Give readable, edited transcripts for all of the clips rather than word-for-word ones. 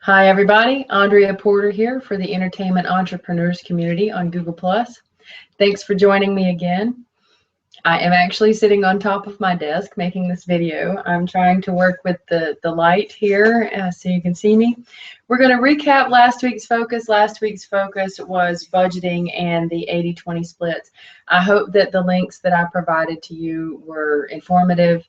Hi everybody, Andrea Porter here for the Entertainment Entrepreneurs Community on Google+. Thanks for joining me again. I am actually sitting on top of my desk making this video. I'm trying to work with the light here so you can see me. We're going to recap last week's focus. Last week's focus was budgeting and the 80-20 splits. I hope that the links that I provided to you were informative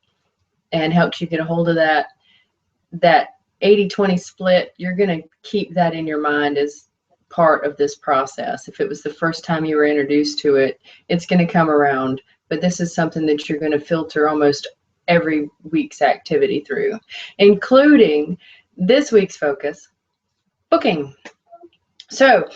and helped you get a hold of that 80-20 split. You're going to keep that in your mind as part of this process. If it was the first time you were introduced to it, it's going to come around. But this is something that you're going to filter almost every week's activity through, including this week's focus, booking. So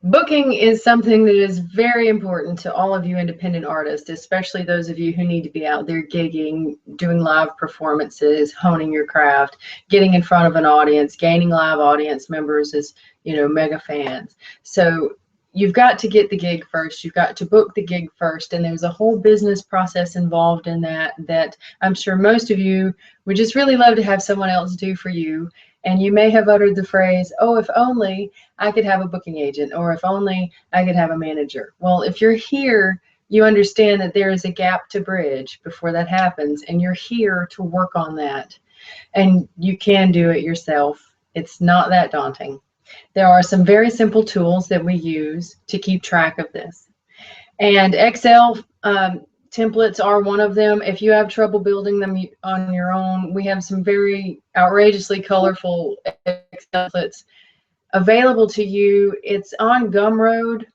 booking is something that is very important to all of you independent artists, especially those of you who need to be out there gigging, doing live performances, honing your craft, getting in front of an audience, gaining live audience members as, mega fans. So you've got to get the gig first. You've got to book the gig first. And there's a whole business process involved in that I'm sure most of you would just really love to have someone else do for you. And you may have uttered the phrase, oh, if only I could have a booking agent, or if only I could have a manager. Well, if you're here, you understand that there is a gap to bridge before that happens, and you're here to work on that. And you can do it yourself. It's not that daunting. There are some very simple tools that we use to keep track of this. And Excel templates are one of them. If you have trouble building them on your own, we have some very outrageously colorful Excel templates available to you. It's on Gumroad.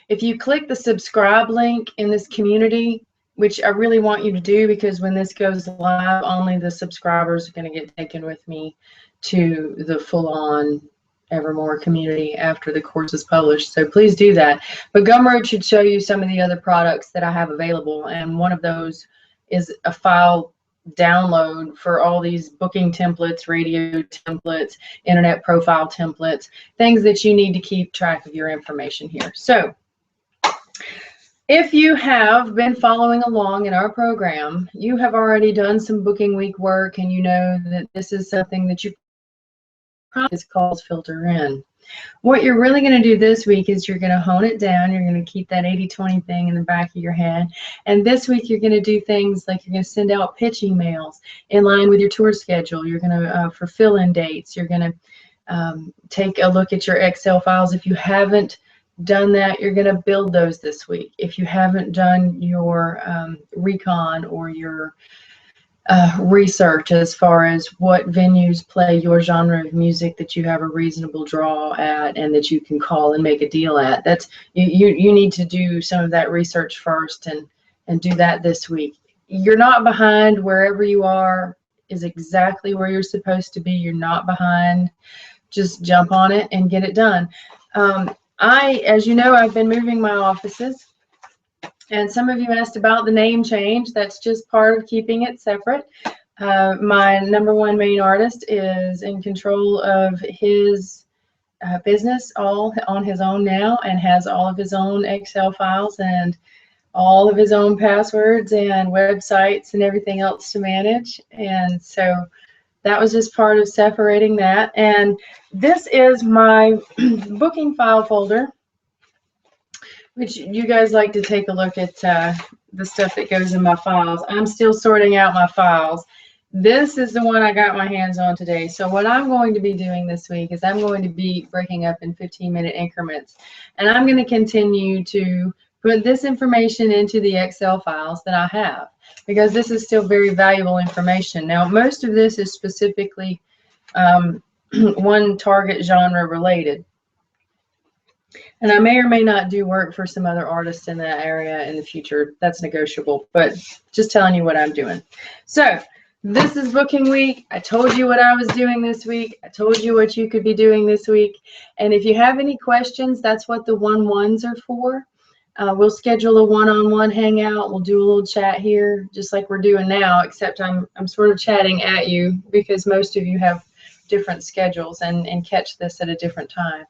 If you click the subscribe link in this community, which I really want you to do, because when this goes live, only the subscribers are going to get taken with me to the full-on Evermore community after the course is published. So please do that. But Gumroad should show you some of the other products that I have available, and one of those is a file download for all these booking templates, radio templates, internet profile templates, things that you need to keep track of your information here. So if you have been following along in our program, you have already done some booking week work, and you know that this is something that you is called filter in. What you're really going to do this week is you're going to hone it down. You're going to keep that 80-20 thing in the back of your head. And this week you're going to do things like you're going to send out pitch emails in line with your tour schedule. You're going to for fill-in dates. You're going to take a look at your Excel files. If you haven't done that, you're going to build those this week. If you haven't done your recon or your research as far as what venues play your genre of music that you have a reasonable draw at and that you can call and make a deal at, that's you need to do some of that research first and do that this week. You're not behind. Wherever you are is exactly where you're supposed to be. You're not behind. Just jump on it and get it done. As you know, I've been moving my offices. And some of you asked about the name change. That's just part of keeping it separate. My #1 main artist is in control of his business all on his own now, and has all of his own Excel files and all of his own passwords and websites and everything else to manage. And so that was just part of separating that. And this is my booking file folder, which you guys like to take a look at the stuff that goes in my files. I'm still sorting out my files. This is the one I got my hands on today. So what I'm going to be doing this week is I'm going to be breaking up in 15-minute increments. And I'm going to continue to put this information into the Excel files that I have, because this is still very valuable information. Now, most of this is specifically one target genre related. And I may or may not do work for some other artists in that area in the future. That's negotiable, but just telling you what I'm doing. So this is booking week. I told you what I was doing this week. I told you what you could be doing this week. And if you have any questions, that's what the 1-1s are for. We'll schedule a one-on-one hangout. We'll do a little chat here, just like we're doing now, except I'm sort of chatting at you because most of you have different schedules and catch this at a different time.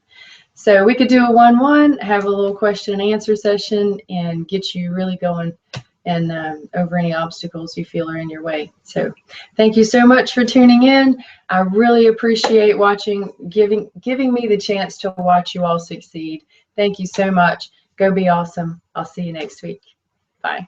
So we could do a 1-1, have a little question and answer session, and get you really going and over any obstacles you feel are in your way. So thank you so much for tuning in. I really appreciate watching, giving me the chance to watch you all succeed. Thank you so much. Go be awesome. I'll see you next week. Bye.